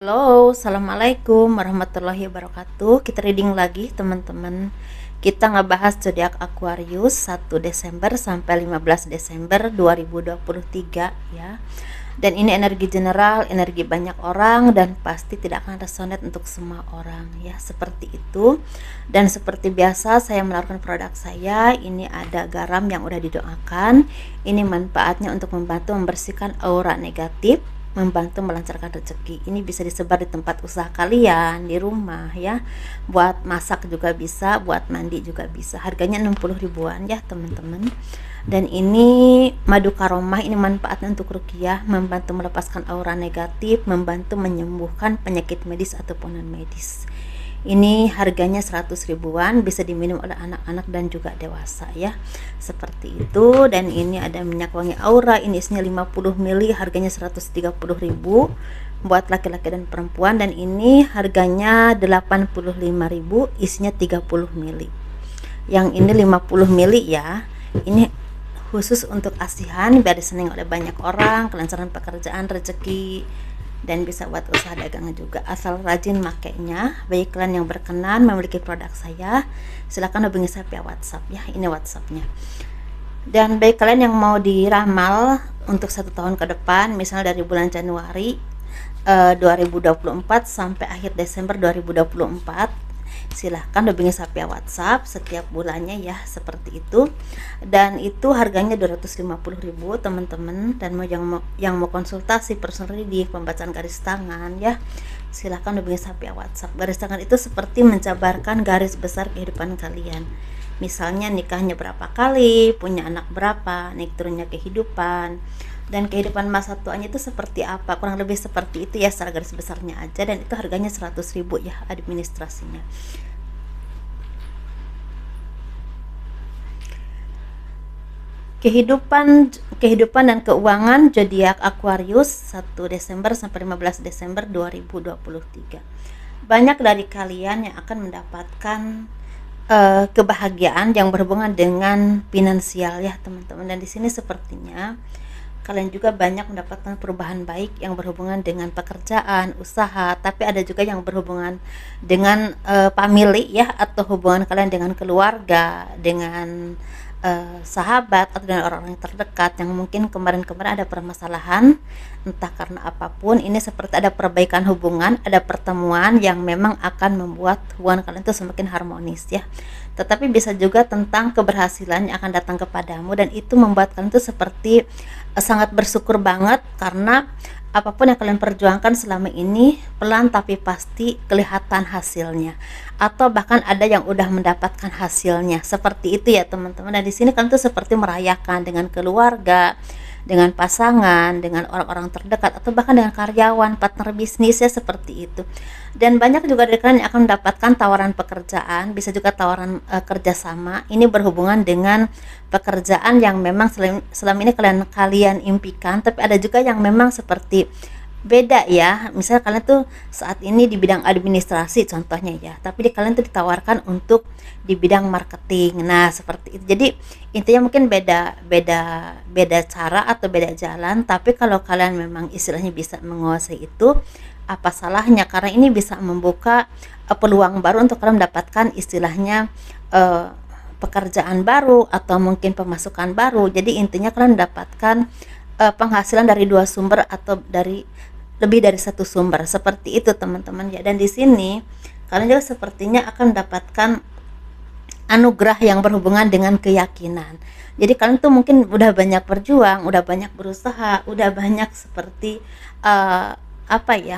Halo, assalamualaikum warahmatullahi wabarakatuh. Kita reading lagi, teman-teman. Kita ngebahas zodiak Aquarius 1 Desember sampai 15 Desember 2023 ya. Dan ini energi general, energi banyak orang, dan pasti tidak akan resonate untuk semua orang ya, seperti itu. Dan seperti biasa saya menawarkan produk saya. Ini ada garam yang udah didoakan. Ini manfaatnya untuk membantu membersihkan aura negatif, membantu melancarkan rezeki. Ini bisa disebar di tempat usaha kalian, di rumah ya. Buat masak juga bisa, buat mandi juga bisa. Harganya 60 ribuan ya, teman-teman. Dan ini madu karomah, ini manfaatnya untuk ruqyah, membantu melepaskan aura negatif, membantu menyembuhkan penyakit medis ataupun non medis. Ini harganya 100 ribuan, bisa diminum oleh anak-anak dan juga dewasa ya, seperti itu. Dan ini ada minyak wangi aura, ini isinya 50 ml, harganya 130 ribu buat laki-laki dan perempuan. Dan ini harganya 85 ribu, isinya 30 ml. Yang ini 50 ml ya, ini khusus untuk asihan biar diseneng oleh banyak orang, kelancaran pekerjaan, rezeki, dan bisa buat usaha dagangan juga, asal rajin makainya. Bagi kalian yang berkenan memiliki produk saya, silahkan hubungi saya via WhatsApp ya, ini WhatsAppnya. Dan bagi kalian yang mau diramal untuk 1 tahun ke depan, misalnya dari bulan Januari 2024 sampai akhir Desember 2024, silahkan hubungi saya via WhatsApp setiap bulannya ya, seperti itu. Dan itu harganya 250 ribu, teman-teman. Dan yang mau konsultasi personal reading, pembacaan garis tangan ya, silahkan hubungi saya via WhatsApp. Garis tangan itu seperti menjabarkan garis besar kehidupan kalian. Misalnya nikahnya berapa kali, punya anak berapa, naik turunnya kehidupan, dan kehidupan masa tuanya itu seperti apa, kurang lebih seperti itu ya, secara garis besarnya aja. Dan itu harganya 100 ribu ya, administrasinya. Kehidupan dan keuangan zodiak Aquarius 1 Desember sampai 15 Desember 2023. Banyak dari kalian yang akan mendapatkan kebahagiaan yang berhubungan dengan finansial ya, teman-teman. Dan di sini sepertinya kalian juga banyak mendapatkan perubahan baik yang berhubungan dengan pekerjaan, usaha, tapi ada juga yang berhubungan dengan family ya, atau hubungan kalian dengan keluarga, dengan sahabat, atau dengan orang-orang terdekat yang mungkin kemarin-kemarin ada permasalahan, entah karena apapun. Ini seperti ada perbaikan hubungan, ada pertemuan yang memang akan membuat hubungan kalian itu semakin harmonis ya. Tetapi bisa juga tentang keberhasilan yang akan datang kepadamu, dan itu membuat kalian itu seperti sangat bersyukur banget, karena apapun yang kalian perjuangkan selama ini pelan tapi pasti kelihatan hasilnya, atau bahkan ada yang udah mendapatkan hasilnya, seperti itu ya, teman-teman. Dan di sini kalian tuh seperti merayakan dengan keluarga, dengan pasangan, dengan orang-orang terdekat, atau bahkan dengan karyawan, partner bisnis ya, seperti itu. Dan banyak juga dari kalian yang akan mendapatkan tawaran pekerjaan, bisa juga tawaran kerjasama. Ini berhubungan dengan pekerjaan yang memang selama ini kalian impikan, tapi ada juga yang memang seperti beda ya. Misalnya kalian tuh saat ini di bidang administrasi contohnya ya, tapi kalian tuh ditawarkan untuk di bidang marketing. Nah, seperti itu. Jadi intinya mungkin beda cara atau beda jalan, tapi kalau kalian memang istilahnya bisa menguasai itu, apa salahnya, karena ini bisa membuka peluang baru untuk kalian mendapatkan istilahnya pekerjaan baru atau mungkin pemasukan baru. Jadi intinya kalian mendapatkan penghasilan dari 2 sumber atau dari lebih dari 1 sumber, seperti itu, teman-teman ya. Dan di sini kalian juga sepertinya akan mendapatkan anugerah yang berhubungan dengan keyakinan. Jadi kalian tuh mungkin udah banyak berjuang, udah banyak berusaha, udah banyak seperti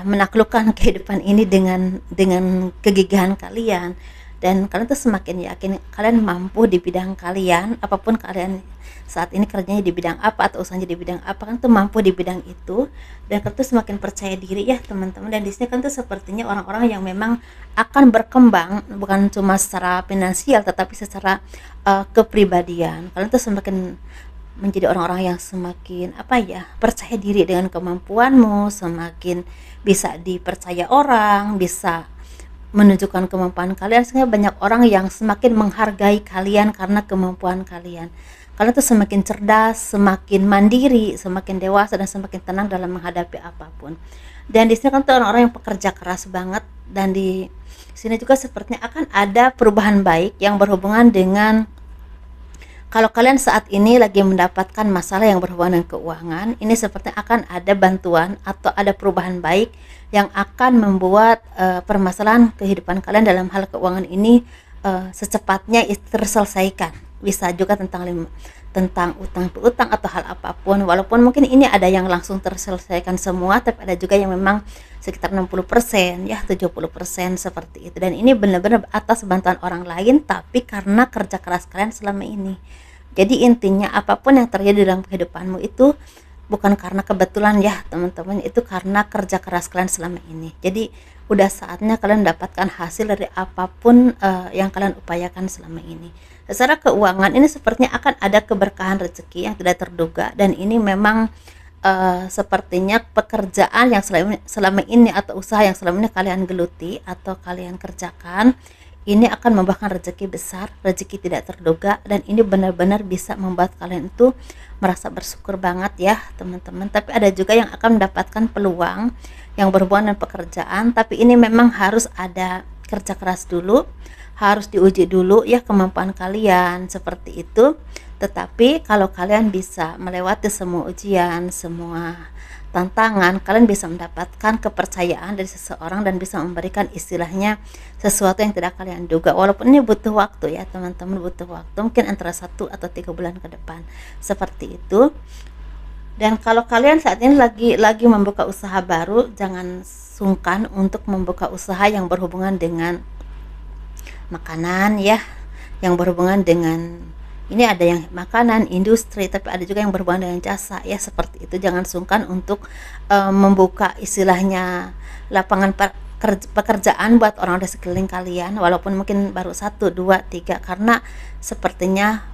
menaklukkan kehidupan ini dengan kegigihan kalian. Dan kalian tuh semakin yakin kalian mampu di bidang kalian, apapun kalian saat ini kerjanya di bidang apa atau usahanya di bidang apa, kan tuh mampu di bidang itu. Dan kalian tuh semakin percaya diri ya, teman-teman. Dan di sini kan tuh sepertinya orang-orang yang memang akan berkembang, bukan cuma secara finansial tetapi secara kepribadian. Kalian tuh semakin menjadi orang-orang yang semakin percaya diri dengan kemampuanmu, semakin bisa dipercaya orang, bisa menunjukkan kemampuan kalian, sehingga banyak orang yang semakin menghargai kalian karena kemampuan kalian. Kalian tuh semakin cerdas, semakin mandiri, semakin dewasa, dan semakin tenang dalam menghadapi apapun. Dan di sini kan tuh orang-orang yang pekerja keras banget, dan di sini juga sepertinya akan ada perubahan baik yang berhubungan dengan kalau kalian saat ini lagi mendapatkan masalah yang berhubungan dengan keuangan, ini seperti akan ada bantuan atau ada perubahan baik yang akan membuat permasalahan kehidupan kalian dalam hal keuangan ini secepatnya terselesaikan. Bisa juga tentang utang piutang atau hal apapun, walaupun mungkin ini ada yang langsung terselesaikan semua, tapi ada juga yang memang sekitar 60% ya 70% seperti itu, dan ini benar-benar atas bantuan orang lain tapi karena kerja keras kalian selama ini. Jadi intinya apapun yang terjadi dalam kehidupanmu itu bukan karena kebetulan ya teman-teman, itu karena kerja keras kalian selama ini. Jadi udah saatnya kalian mendapatkan hasil dari apapun yang kalian upayakan selama ini. Secara keuangan ini sepertinya akan ada keberkahan rezeki yang tidak terduga, dan ini memang sepertinya pekerjaan yang selama ini atau usaha yang selama ini kalian geluti atau kalian kerjakan ini akan membawakan rezeki besar, rezeki tidak terduga, dan ini benar-benar bisa membuat kalian itu merasa bersyukur banget ya teman-teman. Tapi ada juga yang akan mendapatkan peluang yang berhubungan dengan pekerjaan, tapi ini memang harus ada kerja keras dulu, harus diuji dulu ya kemampuan kalian seperti itu. Tetapi kalau kalian bisa melewati semua ujian, semua tantangan, kalian bisa mendapatkan kepercayaan dari seseorang dan bisa memberikan istilahnya sesuatu yang tidak kalian duga, walaupun ini butuh waktu ya teman-teman, butuh waktu mungkin antara 1 atau 3 bulan ke depan seperti itu. Dan kalau kalian saat ini lagi membuka usaha baru, jangan sungkan untuk membuka usaha yang berhubungan dengan makanan ya, yang berhubungan dengan ini ada yang makanan industri, tapi ada juga yang berhubungan dengan jasa ya seperti itu. Jangan sungkan untuk membuka istilahnya lapangan pekerjaan buat orang di sekeliling kalian, walaupun mungkin baru 1, 2, 3, karena sepertinya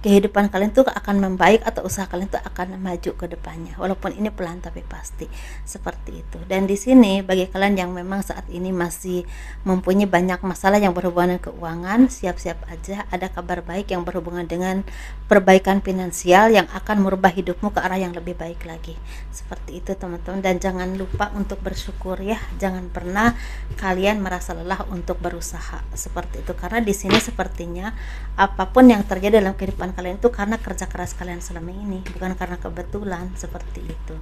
kehidupan kalian tuh akan membaik atau usaha kalian tuh akan maju ke depannya, walaupun ini pelan tapi pasti seperti itu. Dan di sini bagi kalian yang memang saat ini masih mempunyai banyak masalah yang berhubungan dengan keuangan, siap-siap aja ada kabar baik yang berhubungan dengan perbaikan finansial yang akan merubah hidupmu ke arah yang lebih baik lagi seperti itu teman-teman. Dan jangan lupa untuk bersyukur ya, jangan pernah kalian merasa lelah untuk berusaha seperti itu, karena di sini sepertinya apapun yang terjadi dalam kehidupan kalian itu karena kerja keras kalian selama ini, bukan karena kebetulan seperti itu.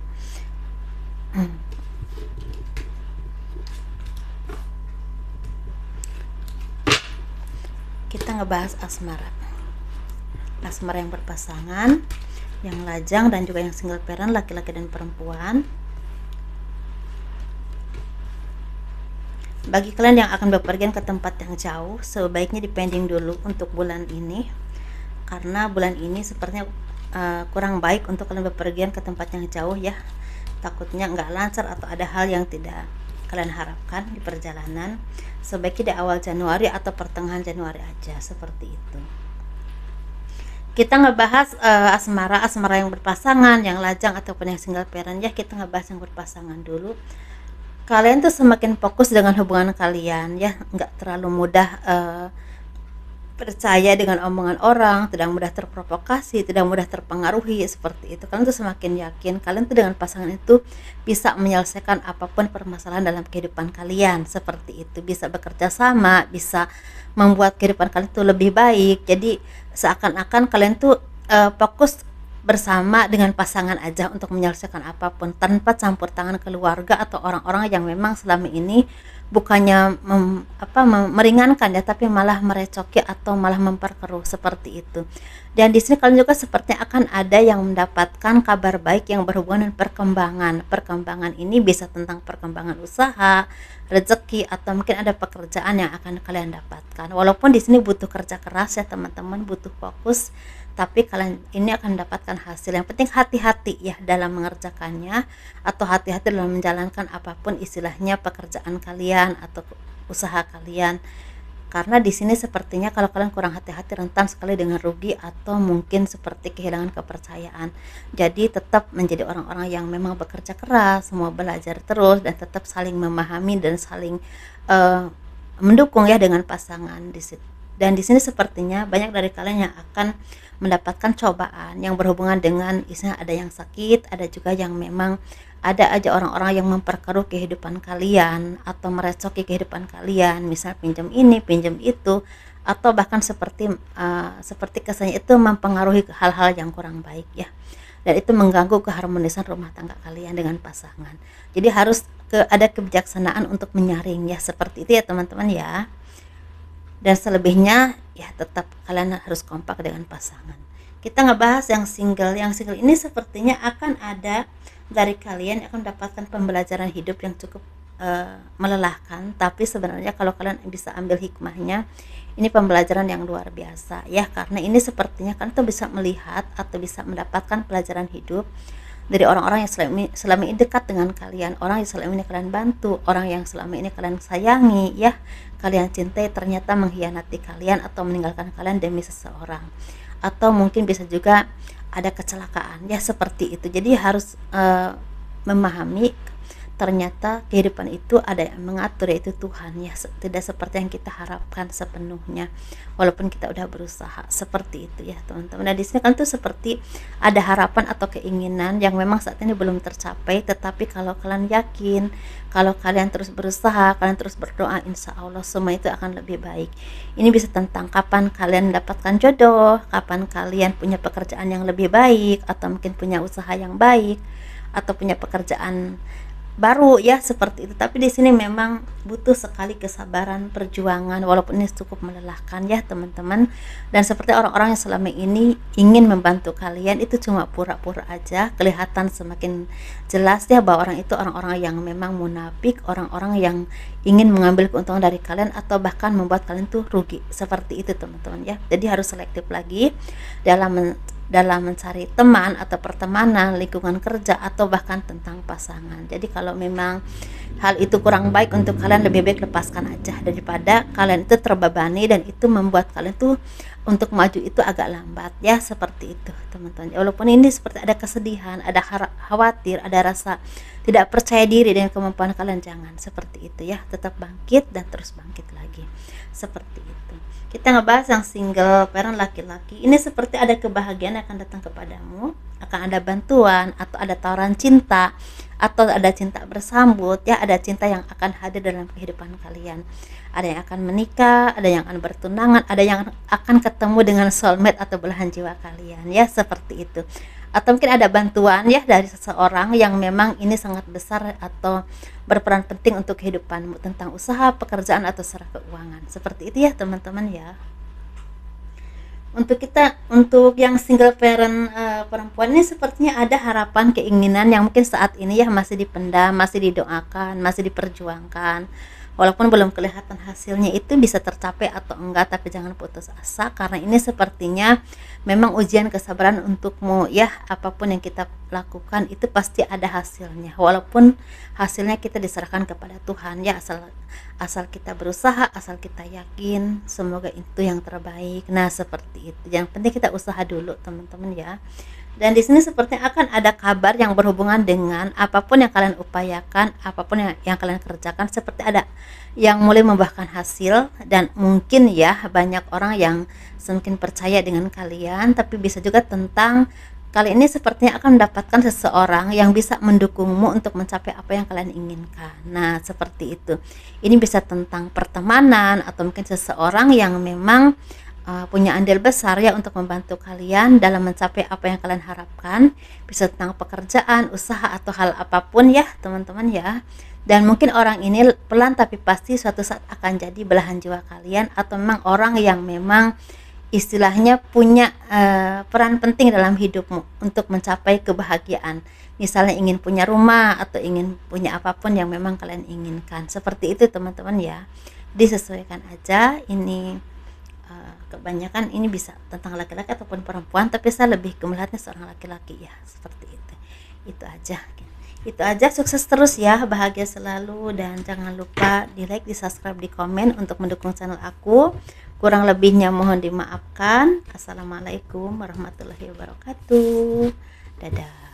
Kita ngebahas asmara yang berpasangan, yang lajang, dan juga yang single parent, laki-laki dan perempuan. Bagi kalian yang akan bepergian ke tempat yang jauh, sebaiknya dipending dulu untuk bulan ini, karena bulan ini sepertinya kurang baik untuk kalian bepergian ke tempat yang jauh ya. Takutnya nggak lancar atau ada hal yang tidak kalian harapkan di perjalanan. Sebaiknya di awal Januari atau pertengahan Januari aja seperti itu. Kita ngebahas asmara yang berpasangan, yang lajang ataupun yang single parent ya. Kita ngebahas yang berpasangan dulu. Kalian tuh semakin fokus dengan hubungan kalian ya, nggak terlalu mudah percaya dengan omongan orang, tidak mudah terprovokasi, tidak mudah terpengaruhi seperti itu. Kalian tuh semakin yakin kalian tuh dengan pasangan itu bisa menyelesaikan apapun permasalahan dalam kehidupan kalian seperti itu, bisa bekerja sama, bisa membuat kehidupan kalian tuh lebih baik. Jadi seakan-akan kalian tuh fokus bersama dengan pasangan aja untuk menyelesaikan apapun tanpa campur tangan keluarga atau orang-orang yang memang selama ini bukannya meringankan ya, tapi malah merecoki atau malah memperkeruh seperti itu. Dan di sini kalian juga sepertinya akan ada yang mendapatkan kabar baik yang berhubungan dengan perkembangan ini bisa tentang perkembangan usaha, rezeki, atau mungkin ada pekerjaan yang akan kalian dapatkan. Walaupun di sini butuh kerja keras ya teman-teman, butuh fokus, tapi kalian ini akan mendapatkan hasil. Yang penting hati-hati ya dalam mengerjakannya, atau hati-hati dalam menjalankan apapun istilahnya pekerjaan kalian atau usaha kalian, karena di sini sepertinya kalau kalian kurang hati-hati rentan sekali dengan rugi atau mungkin seperti kehilangan kepercayaan. Jadi tetap menjadi orang-orang yang memang bekerja keras, semua belajar terus, dan tetap saling memahami dan saling mendukung ya dengan pasangan di situ. Dan di sini sepertinya banyak dari kalian yang akan mendapatkan cobaan yang berhubungan dengan istilah ada yang sakit, ada juga yang memang ada aja orang-orang yang memperkeruh kehidupan kalian atau merecoki kehidupan kalian, misal pinjam ini pinjam itu, atau bahkan seperti kesannya itu mempengaruhi hal-hal yang kurang baik ya, dan itu mengganggu keharmonisan rumah tangga kalian dengan pasangan. Jadi harus ada kebijaksanaan untuk menyaring ya, seperti itu ya teman-teman ya. Dan selebihnya ya tetap kalian harus kompak dengan pasangan. Kita ngebahas yang single. Yang single ini sepertinya akan ada dari kalian akan mendapatkan pembelajaran hidup yang cukup melelahkan, tapi sebenarnya kalau kalian bisa ambil hikmahnya, ini pembelajaran yang luar biasa ya, karena ini sepertinya kalian tuh bisa melihat atau bisa mendapatkan pelajaran hidup dari orang-orang yang selama ini dekat dengan kalian, orang yang selama ini kalian bantu, orang yang selama ini kalian sayangi ya, kalian cintai, ternyata mengkhianati kalian atau meninggalkan kalian demi seseorang, atau mungkin bisa juga ada kecelakaan ya, seperti itu. Jadi harus memahami ternyata kehidupan itu ada yang mengatur, yaitu Tuhan ya, tidak seperti yang kita harapkan sepenuhnya, walaupun kita udah berusaha, seperti itu ya teman-teman. Nah di sini kan tuh seperti ada harapan atau keinginan yang memang saat ini belum tercapai, tetapi kalau kalian yakin, kalau kalian terus berusaha, kalian terus berdoa, insya Allah semua itu akan lebih baik. Ini bisa tentang kapan kalian mendapatkan jodoh, kapan kalian punya pekerjaan yang lebih baik, atau mungkin punya usaha yang baik, atau punya pekerjaan baru ya, seperti itu. Tapi di sini memang butuh sekali kesabaran, perjuangan, walaupun ini cukup melelahkan ya teman-teman. Dan seperti orang-orang yang selama ini ingin membantu kalian itu cuma pura-pura aja, kelihatan semakin jelas ya bahwa orang itu orang-orang yang memang munafik, orang-orang yang ingin mengambil keuntungan dari kalian atau bahkan membuat kalian tuh rugi, seperti itu teman-teman ya. Jadi harus selektif lagi dalam mencari teman atau pertemanan, lingkungan kerja, atau bahkan tentang pasangan. Jadi kalau memang hal itu kurang baik untuk kalian, lebih baik lepaskan aja daripada kalian itu terbebani dan itu membuat kalian tuh untuk maju itu agak lambat ya, seperti itu teman-teman. Walaupun ini seperti ada kesedihan, ada khawatir, ada rasa tidak percaya diri dengan kemampuan kalian, jangan seperti itu ya, tetap bangkit dan terus bangkit lagi, seperti itu. Kita ngebahas yang single parent laki-laki. Ini seperti ada kebahagiaan yang akan datang kepadamu, akan ada bantuan atau ada tawaran cinta, atau ada cinta bersambut ya, ada cinta yang akan hadir dalam kehidupan kalian. Ada yang akan menikah, ada yang akan bertunangan, ada yang akan ketemu dengan soulmate atau belahan jiwa kalian ya, seperti itu. Atau mungkin ada bantuan ya dari seseorang yang memang ini sangat besar atau berperan penting untuk kehidupanmu, tentang usaha, pekerjaan, atau secara keuangan, seperti itu ya teman-teman ya. Untuk yang single parent perempuan ini sepertinya ada harapan, keinginan yang mungkin saat ini ya masih dipendam, masih didoakan, masih diperjuangkan, walaupun belum kelihatan hasilnya itu bisa tercapai atau enggak, tapi jangan putus asa, karena ini sepertinya memang ujian kesabaran untukmu ya. Apapun yang kita lakukan itu pasti ada hasilnya, walaupun hasilnya kita diserahkan kepada Tuhan ya, asal kita berusaha, asal kita yakin, semoga itu yang terbaik. Nah seperti itu, yang penting kita usaha dulu teman-teman ya. Dan di sini sepertinya akan ada kabar yang berhubungan dengan apapun yang kalian upayakan, apapun yang kalian kerjakan, seperti ada yang mulai membuahkan hasil. Dan mungkin ya banyak orang yang semakin percaya dengan kalian, tapi bisa juga tentang kali ini sepertinya akan mendapatkan seseorang yang bisa mendukungmu untuk mencapai apa yang kalian inginkan. Nah seperti itu. Ini bisa tentang pertemanan, atau mungkin seseorang yang memang punya andil besar ya untuk membantu kalian dalam mencapai apa yang kalian harapkan. Bisa tentang pekerjaan, usaha, atau hal apapun ya teman-teman ya. Dan mungkin orang ini pelan tapi pasti suatu saat akan jadi belahan jiwa kalian, atau memang orang yang memang istilahnya punya peran penting dalam hidupmu untuk mencapai kebahagiaan. Misalnya ingin punya rumah, atau ingin punya apapun yang memang kalian inginkan, seperti itu teman-teman ya. Disesuaikan aja. Ini kebanyakan ini bisa tentang laki-laki ataupun perempuan, tapi saya lebih melihatnya seorang laki-laki ya, seperti itu aja. Sukses terus ya, bahagia selalu, dan jangan lupa di like, di subscribe, di komen untuk mendukung channel aku. Kurang lebihnya mohon dimaafkan. Assalamualaikum warahmatullahi wabarakatuh. Dadah.